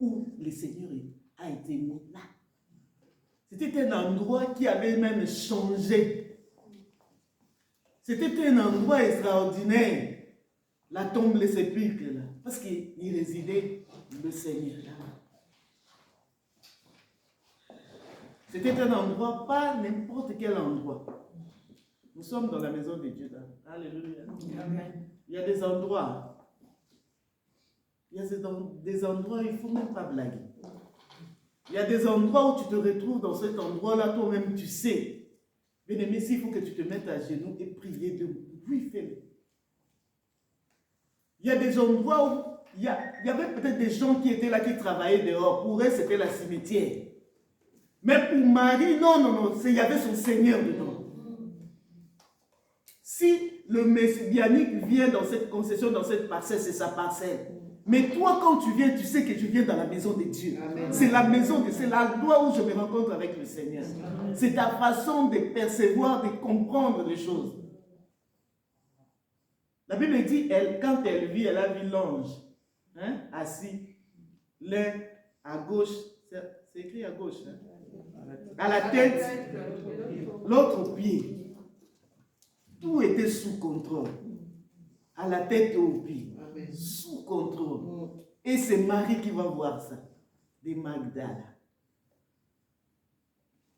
où le Seigneur a été mis là. C'était un endroit qui avait même changé. C'était un endroit extraordinaire. La tombe, les sépulcres, là. Parce qu'il résidait le Seigneur là. C'était un endroit, pas n'importe quel endroit. Nous sommes dans la maison de Dieu là. Alléluia. Amen. Il y a des endroits. Il y a des endroits où il ne faut même pas blaguer. Il y a des endroits où tu te retrouves dans cet endroit-là, toi-même tu sais. Bien-aimé, s'il faut que tu te mettes à genoux et prier debout. Oui, fais-le. Il y a des endroits où il y avait peut-être des gens qui étaient là, qui travaillaient dehors. Pour eux, c'était la cimetière. Mais pour Marie, non, il y avait son Seigneur dedans. Si le messianique vient dans cette concession, dans cette parcelle, c'est sa parcelle. Mais toi, quand tu viens, tu sais que tu viens dans la maison de Dieu. C'est la maison, c'est l'endroit où je me rencontre avec le Seigneur. C'est ta façon de percevoir, de comprendre les choses. La Bible dit, quand elle vit, elle a vu l'ange assis, l'un à gauche, c'est écrit à gauche, à la tête, l'autre au pied. Tout était sous contrôle. À la tête et au pied. Sous contrôle. Et c'est Marie qui va voir ça. De Magdala.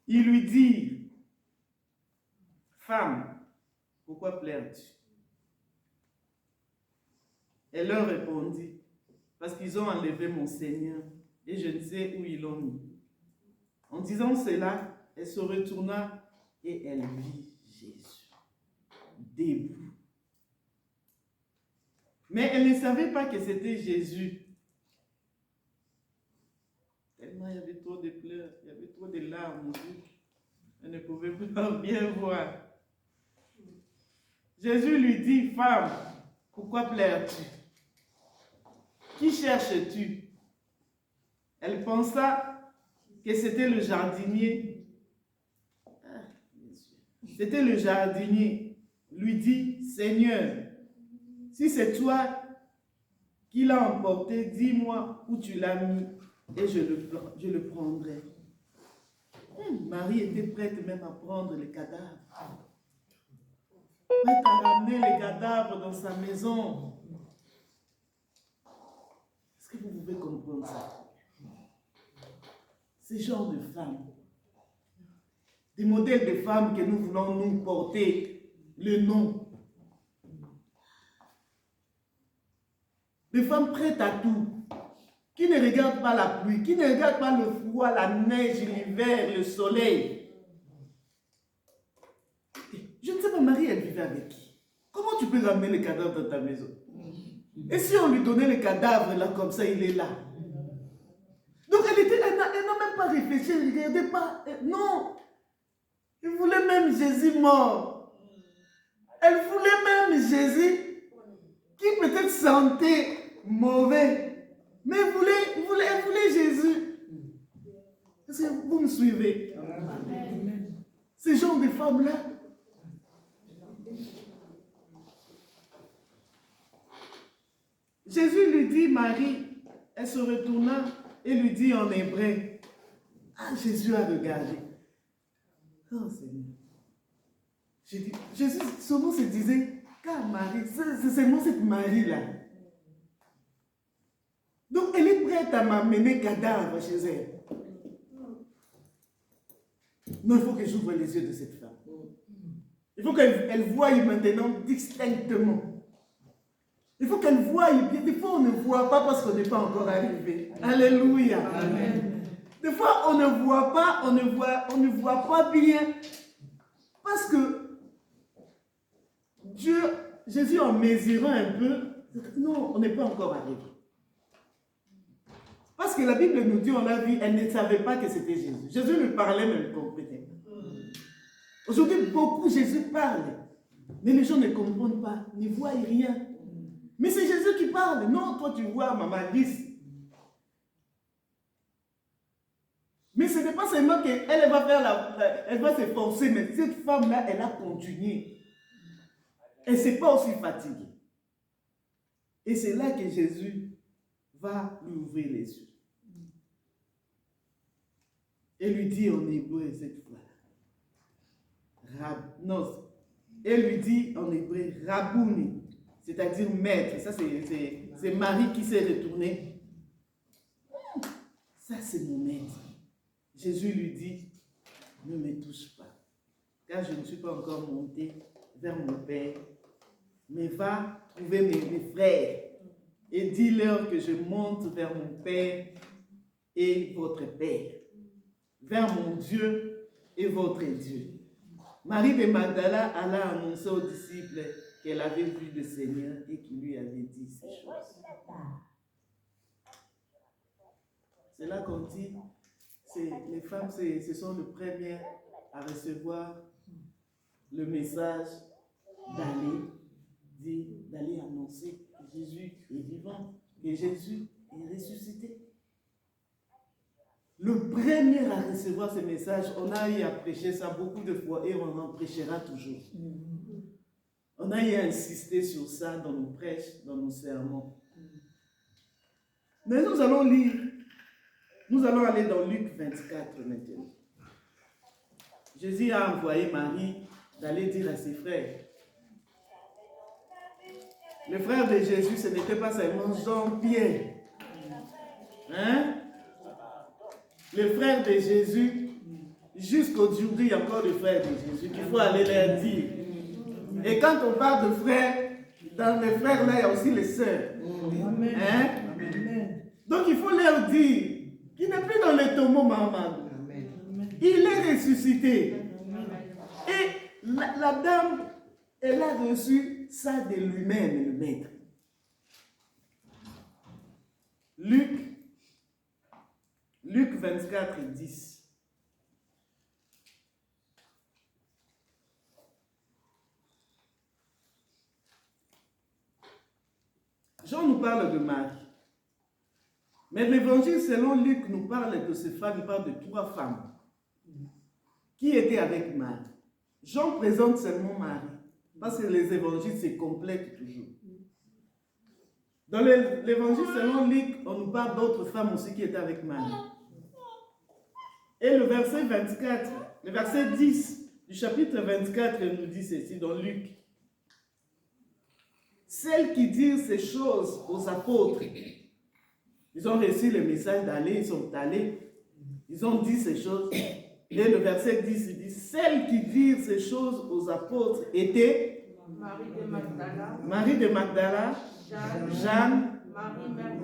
Il lui dit, femme, pourquoi pleures-tu? Elle leur répondit, parce qu'ils ont enlevé mon Seigneur et je ne sais où ils l'ont mis. En disant cela, elle se retourna et elle vit Jésus debout. Mais elle ne savait pas que c'était Jésus. Tellement il y avait trop de pleurs, il y avait trop de larmes. Elle ne pouvait pas bien voir. Jésus lui dit, femme, pourquoi pleures-tu? Qui cherches-tu? Elle pensa que c'était le jardinier. C'était le jardinier. Lui dit, Seigneur, si c'est toi qui l'as emporté, dis-moi où tu l'as mis et je le prendrai. Marie était prête même à prendre les cadavres. Prête à ramener les cadavres dans sa maison. Est-ce que vous pouvez comprendre ça? Ce genre de femmes. Des modèles de femmes que nous voulons nous porter le nom. Des femmes prêtes à tout, qui ne regardent pas la pluie, qui ne regardent pas le froid, la neige, l'hiver, le soleil. Je ne sais pas, Marie, elle vivait avec qui? Comment tu peux ramener le cadavre dans ta maison? Et si on lui donnait le cadavre là, comme ça, il est là? Donc elle n'a même pas réfléchi, elle ne regardait pas. Non, elle voulait même Jésus mort. Elle voulait même Jésus qui peut-être sentait mauvais, mais elle voulait Jésus. Est-ce que vous me suivez? Amen. Ces genre de femmes-là. Jésus lui dit, Marie, elle se retourna et lui dit en hébreu, ah, Jésus a regardé. Oh Seigneur. Jésus souvent se disait, car Marie, c'est seulement cette Marie-là. Donc elle est prête à m'amener cadavre chez elle. Non, il faut que j'ouvre les yeux de cette femme. Il faut qu'elle voie maintenant distinctement. Il faut qu'elle voie bien. Des fois, on ne voit pas parce qu'on n'est pas encore arrivé. Alléluia. Amen. Des fois, on ne voit pas, on ne voit pas bien. Parce que Jésus, en mesurant un peu, non, on n'est pas encore arrivé. Parce que la Bible nous dit, on l'a vu, elle ne savait pas que c'était Jésus. Jésus lui parlait, mais elle ne comprenait pas. Aujourd'hui, beaucoup, Jésus parle. Mais les gens ne comprennent pas, ne voient rien. Mais c'est Jésus qui parle. Non, toi tu vois Maman Alice. Mais ce n'est pas seulement qu'elle va elle va s'efforcer, mais cette femme-là, elle a continué. Elle ne s'est pas aussi fatiguée. Et c'est là que Jésus va lui ouvrir les yeux. Elle lui dit en hébreu cette fois. Elle lui dit en hébreu Rabouni, c'est-à-dire maître. Ça, c'est Marie qui s'est retournée. Ça, c'est mon maître. Jésus lui dit, ne me touche pas, car je ne suis pas encore monté vers mon Père, mais va trouver mes frères et dis-leur que je monte vers mon Père et votre Père, vers mon Dieu et votre Dieu. Marie de Magdala alla annoncer aux disciples qu'elle avait vu le Seigneur et qu'il lui avait dit ces choses. C'est là qu'on dit, les femmes, ce sont les premières à recevoir le message d'aller annoncer que Jésus est vivant, que Jésus est ressuscité. Le premier à recevoir ce message, on a eu à prêcher ça beaucoup de fois et on en prêchera toujours. On a eu à insister sur ça dans nos prêches, dans nos sermons. Mais nous allons lire, nous allons aller dans Luc 24 maintenant. Jésus a envoyé Marie d'aller dire à ses frères. Les frères de Jésus, ce n'était pas seulement Jean-Pierre. Hein? Les frères de Jésus, jusqu'aujourd'hui, il y a encore des frères de Jésus qu'il faut aller leur dire. Et quand on parle de frères, dans les frères là, il y a aussi les sœurs. Hein? Donc il faut leur dire qu'il n'est plus dans les tombeaux, maman. Il est ressuscité. Et la dame, elle a reçu ça de lui-même, le maître. Luc 24, 10. Jean nous parle de Marie. Mais l'évangile selon Luc nous parle de ces femmes, il parle de 3 femmes qui étaient avec Marie. Jean présente seulement Marie, parce que les évangiles se complètent toujours. Dans l'évangile selon Luc, on nous parle d'autres femmes aussi qui étaient avec Marie. Et le verset 24, le verset 10 du chapitre 24 nous dit ceci dans Luc. Celles qui disent ces choses aux apôtres, ils ont reçu le message d'aller, ils sont allés, ils ont dit ces choses. Et le verset 10, il dit, celles qui disent ces choses aux apôtres étaient Marie de Magdala, Jeanne,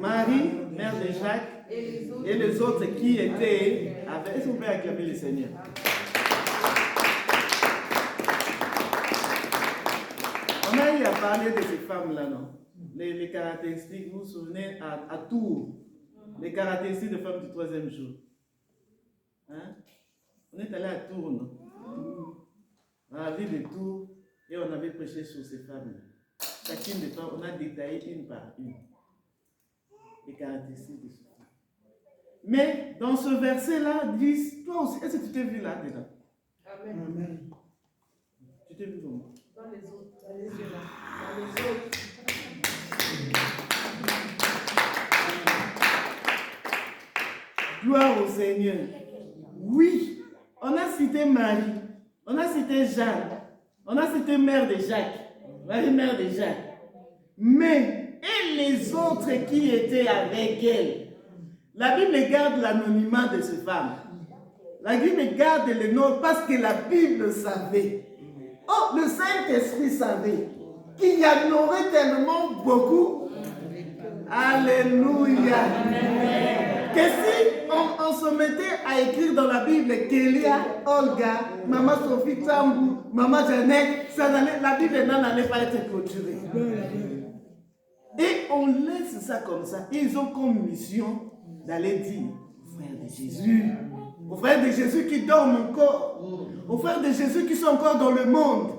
Marie, mère de Jacques, et les autres qui étaient avec. Est-ce qu'on peut acclamer le Seigneur? On a eu à parler de ces femmes-là, non? Les caractéristiques, vous vous souvenez, à Tours, les caractéristiques des femmes du 3e jour. Hein? On est allé à Tours, non? Dans la ville de Tours, et on avait prêché sur ces femmes-là. Chacune des femmes, on a détaillé une par une les caractéristiques de ces femmes. Mais dans ce verset-là, disent, toi aussi, est-ce que tu t'es vu là-dedans? Amen. Tu t'es vu comment? Dans les autres. Dans les autres. Gloire au Seigneur. Oui, on a cité Marie, on a cité Jeanne, on a cité mère de Jacques, Marie mère de Jacques. Mais, et les autres qui étaient avec elle? La Bible garde l'anonymat de ces femmes. La Bible garde le nom parce que la Bible savait. Oh, le Saint-Esprit savait qu'il y en aurait tellement beaucoup. Alléluia. Que si on se mettait à écrire dans la Bible Kélia, Olga, Maman Sophie Tambou, Maman Janet, la Bible n'en allait pas être clôturée. Et on laisse ça comme ça. Ils ont comme mission d'aller dire aux frères de Jésus, aux frères de Jésus qui dorment encore, aux frères de Jésus qui sont encore dans le monde,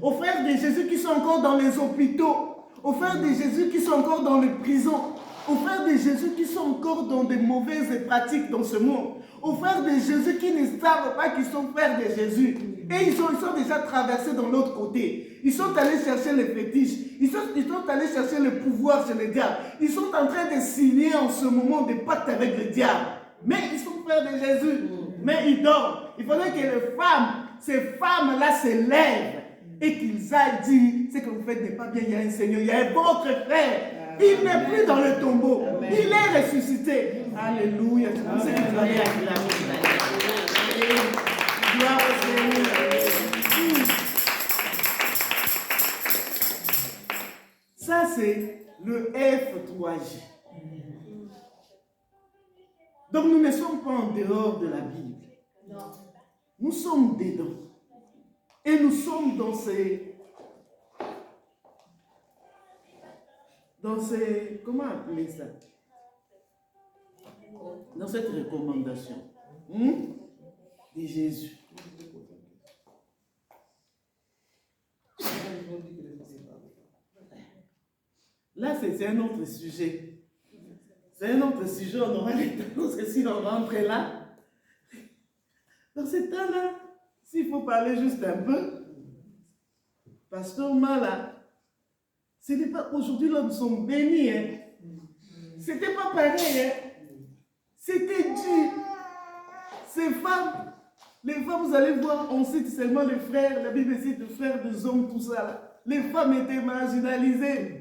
aux frères de Jésus qui sont encore dans les hôpitaux, aux frères de Jésus qui sont encore dans les prisons, aux frères de Jésus qui sont encore dans de mauvaises pratiques dans ce monde, aux frères de Jésus qui ne savent pas qu'ils sont frères de Jésus. Et ils sont déjà traversés dans l'autre côté. Ils sont allés chercher les fétiches. Ils sont allés chercher le pouvoir chez le diable. Ils sont en train de signer en ce moment des pactes avec le diable. Mais ils sont frères de Jésus. mais ils dorment. Il faudrait que les femmes, ces femmes-là se lèvent et qu'ils aillent dire, ce que vous faites n'est pas bien, il y a un Seigneur, il y a votre frère. Il n'est plus dans le tombeau, il est ressuscité. Alléluia. C'est comme ça que vous allez acclamer. Gloire au Seigneur. Ça, c'est le F3J. Donc, nous ne sommes pas en dehors de la Bible. Nous sommes dedans. Et nous sommes dans ces comment appeler ça? Dans cette recommandation de Jésus. Là, c'est un autre sujet. C'est un autre sujet, on aura les temps, parce que si on rentre là, dans ce temps-là, s'il faut parler juste un peu, Pasteur Mala, ce n'est pas aujourd'hui, là, nous sommes bénis. Hein. C'était pas pareil. Hein. C'était dur. Ces femmes, les femmes, vous allez voir, on cite seulement les frères, la Bible cite les frères des hommes, tout ça. Là. Les femmes étaient marginalisées.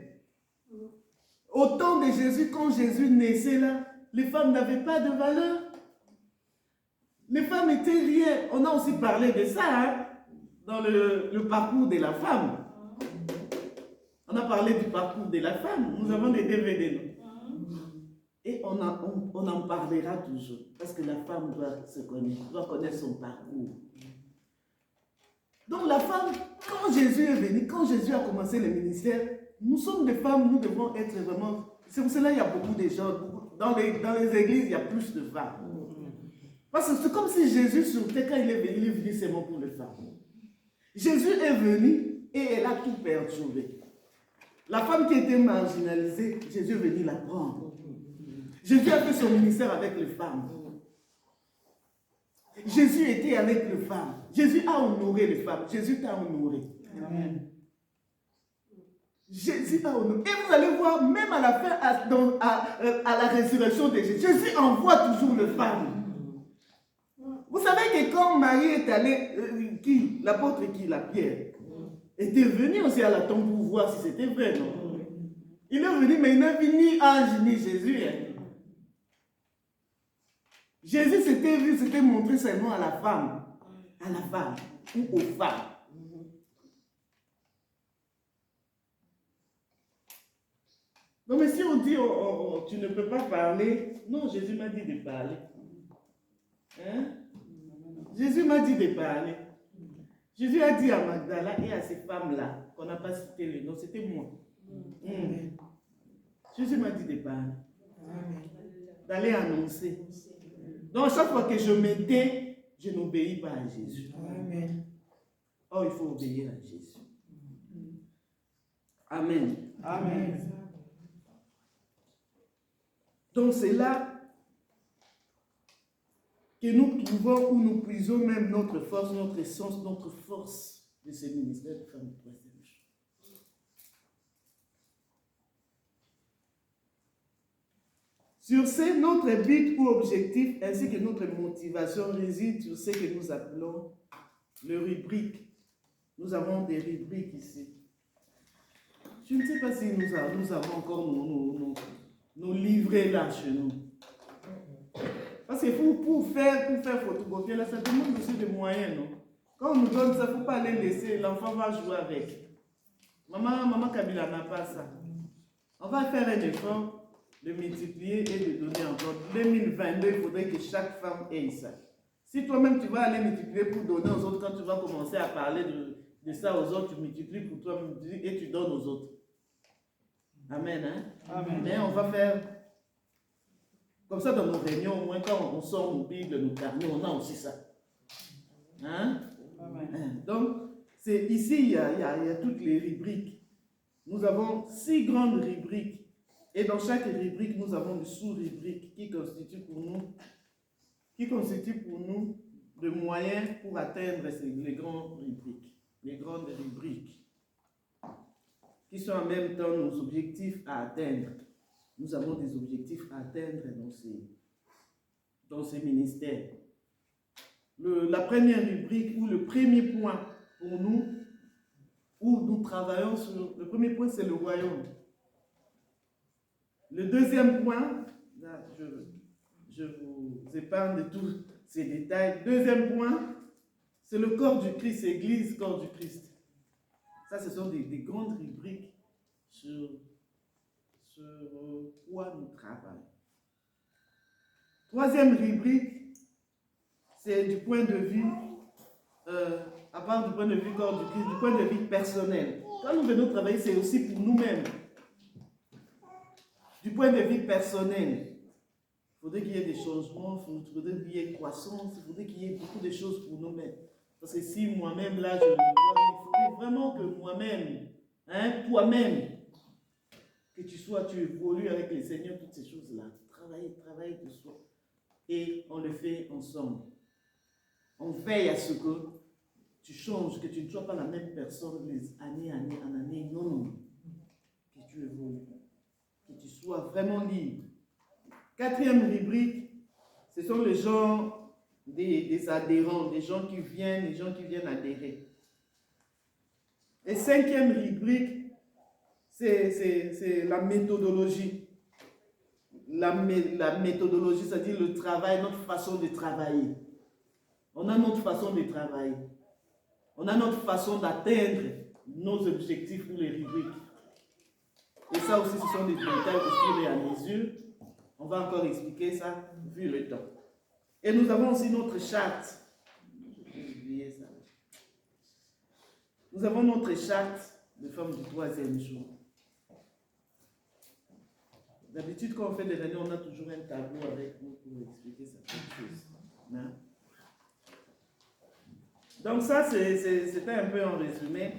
Au temps de Jésus, quand Jésus naissait là, les femmes n'avaient pas de valeur. Les femmes étaient rien. On a aussi parlé de ça hein, dans le parcours de la femme. On a parlé du parcours de la femme. Nous avons des DVD. Et on en parlera toujours. Parce que la femme doit se connaître, doit connaître son parcours. Donc la femme, quand Jésus est venu, quand Jésus a commencé le ministère, nous sommes des femmes, nous devons être vraiment... C'est pour cela qu'il y a beaucoup de gens. Dans les églises, il y a plus de femmes. Parce que c'est comme si Jésus, sur terre, quand il est venu seulement pour les femmes. Jésus est venu et elle a tout perturbé. La femme qui était marginalisée, Jésus est venu la prendre. Jésus a fait son ministère avec les femmes. Jésus était avec les femmes. Jésus a honoré les femmes. Jésus t'a honoré. Amen. Jésus a honoré. Et vous allez voir, même à la fin, à la résurrection de Jésus, Jésus envoie toujours les femmes. Vous savez que quand Marie est allée, l'apôtre qui, la Pierre, était venu aussi à la tombe pour voir si c'était vrai, non? Il est venu, mais il n'a vu ni ange ni Jésus. Hein. Jésus s'était vu, s'était montré seulement à la femme ou aux femmes. Non, mais si on dit tu ne peux pas parler, non, Jésus m'a dit de parler. Hein? Jésus m'a dit de parler. Jésus a dit à Magdala et à ces femmes-là, qu'on n'a pas cité le nom, c'était moi. Jésus m'a dit de parler. D'aller annoncer. Donc, chaque fois que je m'étais, je n'obéis pas à Jésus. Amen. Oh, il faut obéir à Jésus. Amen. Amen. Donc, c'est là que nous trouvons où nous puisons même notre force, notre essence, notre force de ce ministère de femmes de troisième jour. Sur ce, notre but ou objectif ainsi que notre motivation réside sur ce que nous appelons le rubrique. Nous avons des rubriques ici. Je ne sais pas si nous avons encore nos livrets là chez nous. Parce que pour faire photocopier, là, ça demande aussi des moyens, non? Quand on nous donne ça, il ne faut pas les laisser, l'enfant va jouer avec. Maman Kabila n'a pas ça. On va faire un effort de multiplier et de donner encore. 2022, il faudrait que chaque femme ait ça. Si toi-même tu vas aller multiplier pour donner aux autres, quand tu vas commencer à parler de ça aux autres, tu multiplies pour toi et tu donnes aux autres. Amen, hein? Amen. Mais on va faire comme ça dans nos réunions, au moins quand on sort nos Bibles, nos carnets, on a aussi ça. Hein? Amen. Donc, ici, il y a toutes les rubriques. Nous avons 6 grandes rubriques. Et dans chaque rubrique, nous avons des sous-rubriques qui constituent pour nous des moyens pour atteindre les grandes rubriques. Les grandes rubriques. Qui sont en même temps nos objectifs à atteindre. Nous avons des objectifs à atteindre dans ces ministères. la première rubrique ou le premier point pour nous, où nous travaillons sur, le premier point c'est le royaume. Le deuxième point, là, je vous épargne de tous ces détails. Deuxième point, c'est le corps du Christ, Église, corps du Christ. Ça, ce sont des grandes rubriques sur quoi nous travaillons. Troisième rubrique, c'est du point de vue, à part du point de vue corps du Christ, du point de vue personnel. Quand nous venons travailler, c'est aussi pour nous-mêmes. Du point de vue personnel, il faudrait qu'il y ait des changements, il faudrait qu'il y ait croissance, il faudrait qu'il y ait beaucoup de choses pour nous-mêmes. Parce que si moi-même, là, je le vois, il faudrait vraiment que moi-même, toi-même, que tu évolues avec le Seigneur, toutes ces choses-là. Travailler de soi. Et on le fait ensemble. On veille à ce que tu changes, que tu ne sois pas la même personne les années en année. Non. Que tu évolues. Que tu sois vraiment libre. Quatrième rubrique, ce sont les gens, des adhérents, des gens qui viennent adhérer. Et cinquième rubrique, c'est la méthodologie. La méthodologie, c'est-à-dire le travail, notre façon de travailler. On a notre façon de travailler. On a notre façon d'atteindre nos objectifs ou les rubriques. Et ça aussi, ce sont des détails au fur et à mesure. On va encore expliquer ça vu le temps. Et nous avons aussi notre charte. J'ai oublié ça. Nous avons notre charte de forme du troisième jour. D'habitude, quand on fait des réunions, on a toujours un tableau avec nous pour expliquer certaines choses. Donc ça, c'était un peu en résumé.